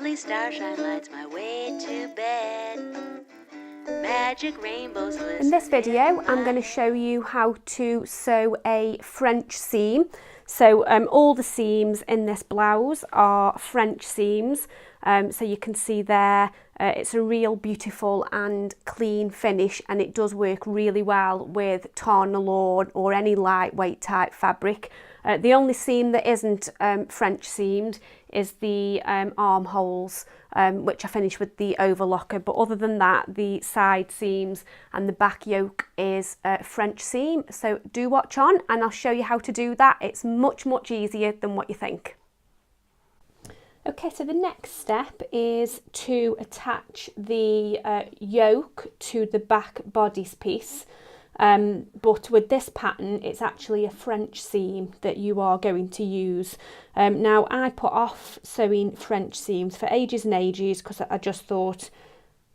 lovely starshine lights my way to bed. Magic rainbows glisten. In this video, I'm going to show you how to sew a French seam. So all the seams in this blouse are French seams. So you can see there, it's a real beautiful and clean finish, and it does work really well with tarn-lawn or any lightweight type fabric. The only seam that isn't French seamed is the armholes, which I finished with the overlocker, but other than that, the side seams and the back yoke is French seam. So do watch on and I'll show you how to do that. It's much easier than what you think. Okay, so the next step is to attach the yoke to the back bodice piece. But with this pattern, it's actually a French seam that you are going to use. Now, I put off sewing French seams for ages and ages because I just thought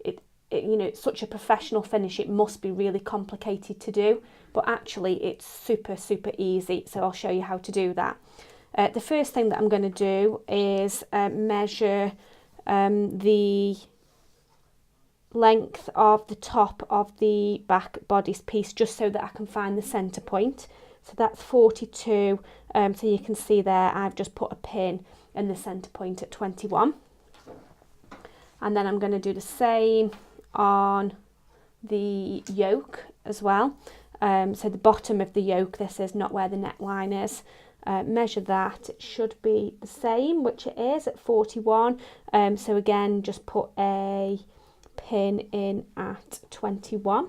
you know, it's such a professional finish, it must be really complicated to do. But actually, it's super easy. So I'll show you how to do that. The first thing that I'm going to do is measure the length of the top of the back bodice piece, just so that I can find the centre point. So that's 42. So you can see there I've just put a pin in the centre point at 21. And then I'm going to do the same on the yoke as well. So the bottom of the yoke, this is not where the neckline is. Measure that, it should be the same, which it is at 41. So again, just put a pin in at 21.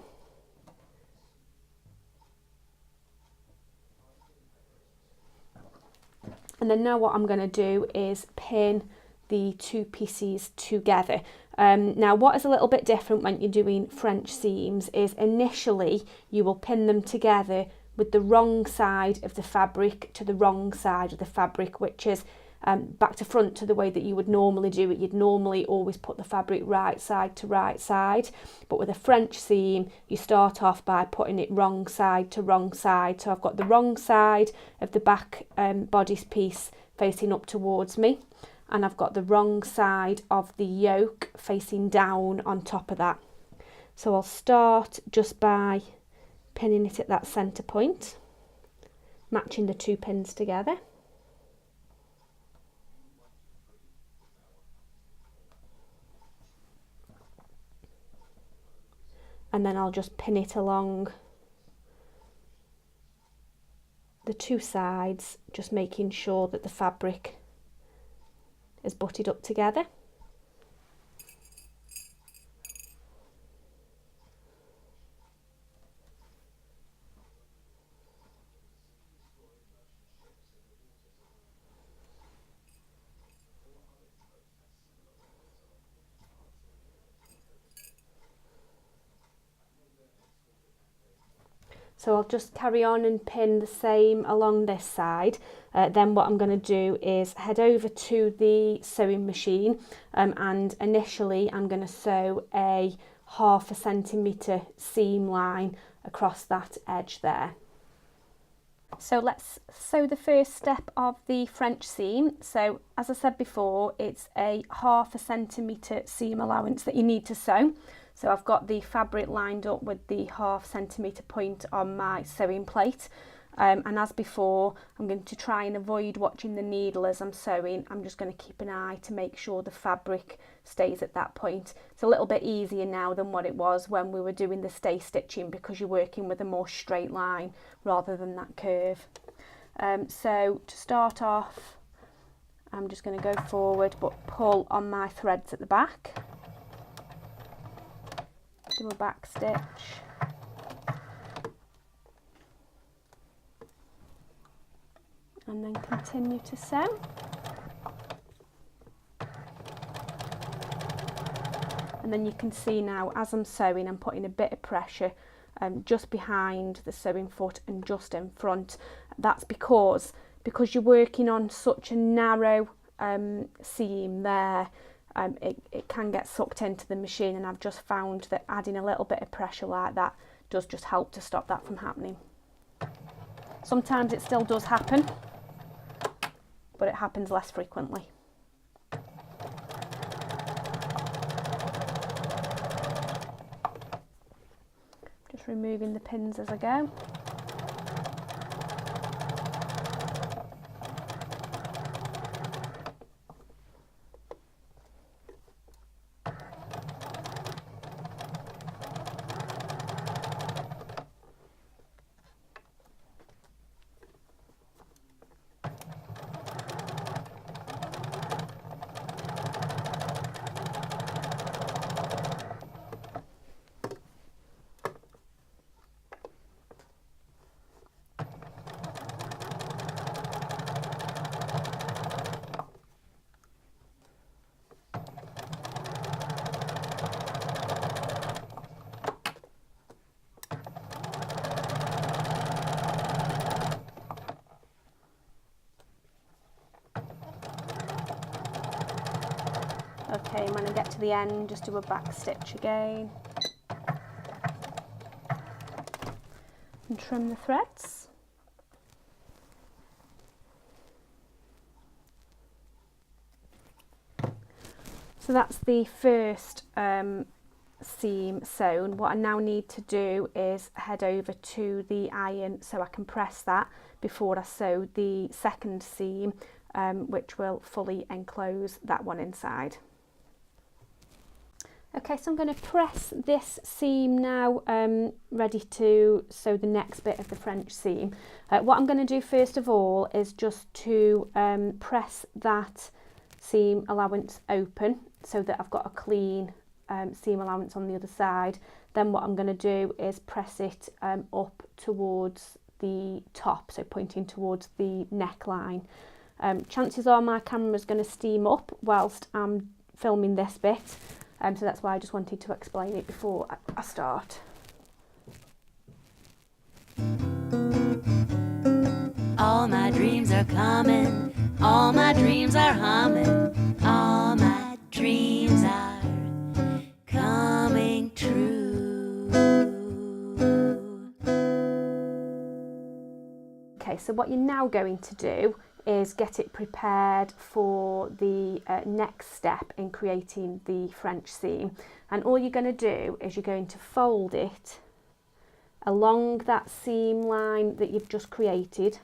And then now what I'm going to do is pin the two pieces together. Now what is a little bit different when you're doing French seams is initially you will pin them together with the wrong side of the fabric to the wrong side of the fabric, which is back to front to the way that you would normally do it. You'd normally always put the fabric right side to right side, but with a French seam you start off by putting it wrong side to wrong side. So I've got the wrong side of the back bodice piece facing up towards me, and I've got the wrong side of the yoke facing down on top of that. So I'll start just by pinning it at that centre point, matching the two pins together. And then I'll just pin it along the two sides, just making sure that the fabric is butted up together. So I'll just carry on and pin the same along this side. Then what I'm going to do is head over to the sewing machine, and initially I'm going to sew a 1/2 centimetre seam line across that edge there. So let's sew the first step of the French seam. So as I said before, it's a 1/2 centimetre seam allowance that you need to sew. So I've got the fabric lined up with the 1/2 centimetre point on my sewing plate. And as before, I'm going to try and avoid watching the needle as I'm sewing. I'm just going to keep an eye to make sure the fabric stays at that point. It's a little bit easier now than what it was when we were doing the stay stitching, because you're working with a more straight line rather than that curve. So to start off, I'm just going to go forward but pull on my threads at the back. Do a back stitch. And then continue to sew. And then you can see now as I'm sewing, I'm putting a bit of pressure just behind the sewing foot and just in front. That's because you're working on such a narrow seam there, it can get sucked into the machine, and I've just found that adding a little bit of pressure like that does just help to stop that from happening. Sometimes it still does happen, but it happens less frequently. removing the pins as I go. Okay, when I get to the end, just do a back stitch again and trim the threads. So that's the first seam sewn. What I now need to do is head over to the iron so I can press that before I sew the second seam, which will fully enclose that one inside. Okay, so I'm going to press this seam now, ready to sew the next bit of the French seam. What I'm going to do first of all is just to press that seam allowance open so that I've got a clean seam allowance on the other side. Then what I'm going to do is press it up towards the top, so pointing towards the neckline. Chances are my camera is going to steam up whilst I'm filming this bit. So that's why I just wanted to explain it before I start. All my dreams are coming, all my dreams are humming, all my dreams are coming true. Okay, so what you're now going to do is get it prepared for the next step in creating the French seam. And all you're going to do is you're going to fold it along that seam line that you've just created.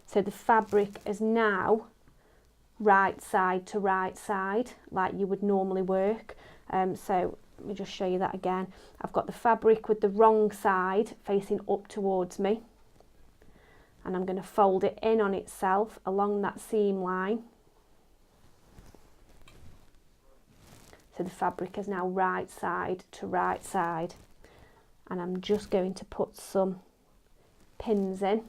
So the fabric is now right side to right side like you would normally work. So let me just show you that again. I've got the fabric with the wrong side facing up towards me, and I'm going to fold it in on itself along that seam line. So the fabric is now right side to right side, and I'm just going to put some pins in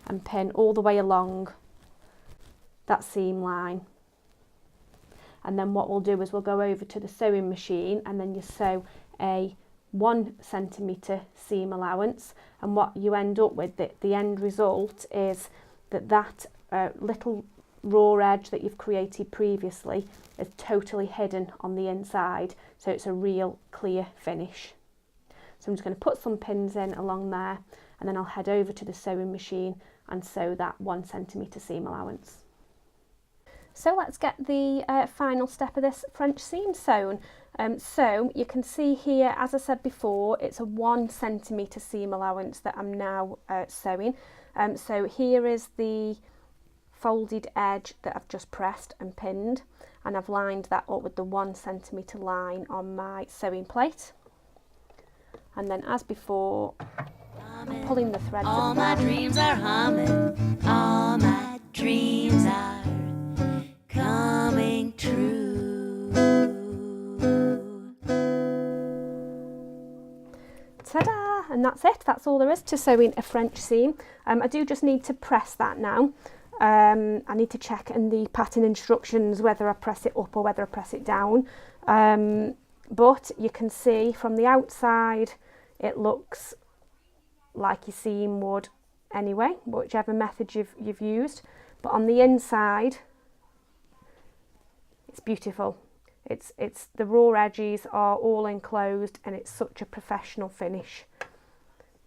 and pin all the way along that seam line. And then what we'll do is we'll go over to the sewing machine and then you sew a 1 centimetre seam allowance, and what you end up with, the end result is that little raw edge that you've created previously is totally hidden on the inside, so it's a real clear finish. So I'm just going to put some pins in along there, and then I'll head over to the sewing machine and sew that 1 centimetre seam allowance. So let's get the final step of this French seam sewn. So you can see here, as I said before, it's a 1 centimetre seam allowance that I'm now sewing. So here is the folded edge that I've just pressed and pinned, and I've lined that up with the 1 centimetre line on my sewing plate. And then, as before, pulling the threads at the All my dreams are humming, all my dreams are coming true. Ta-da! And that's it. That's all there is to sewing a French seam. I do just need to press that now. I need to check in the pattern instructions whether I press it up or whether I press it down. But you can see from the outside it looks like your seam would anyway, whichever method you've used. But on the inside, it's beautiful. It's the raw edges are all enclosed, and it's such a professional finish.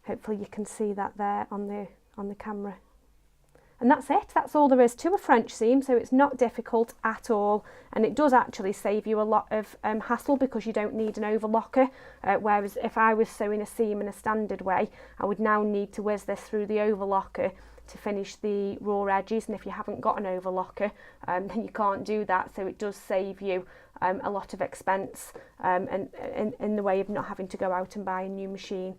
Hopefully you can see that there on the camera. And that's it, that's all there is to a French seam, so it's not difficult at all, and it does actually save you a lot of hassle because you don't need an overlocker, whereas if I was sewing a seam in a standard way, I would now need to whiz this through the overlocker to finish the raw edges, and if you haven't got an overlocker then you can't do that, so it does save you a lot of expense and in the way of not having to go out and buy a new machine.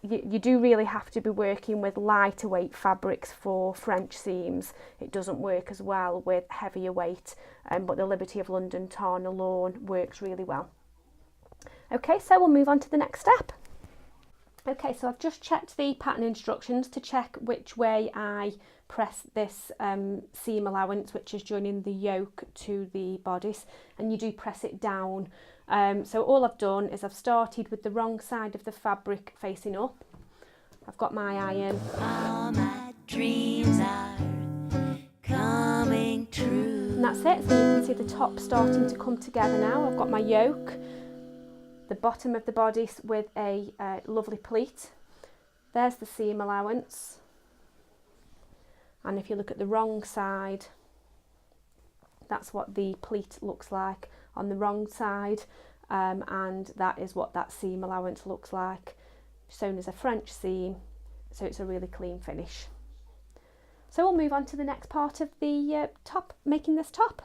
You do really have to be working with lighter weight fabrics for French seams. It doesn't work as well with heavier weight, but the Liberty of London Tarna Lawn works really well. Okay, so we'll move on to the next step. Okay, so I've just checked the pattern instructions to check which way I press this seam allowance, which is joining the yoke to the bodice, and you do press it down. So all I've done is I've started with the wrong side of the fabric facing up. I've got my iron. All my dreams are coming true. And that's it, so you can see the top starting to come together now. I've got my yoke, the bottom of the bodice with a lovely pleat. There's the seam allowance. And if you look at the wrong side, that's what the pleat looks like on the wrong side, and that is what that seam allowance looks like, sewn as a French seam, so it's a really clean finish. So we'll move on to the next part of the top, making this top.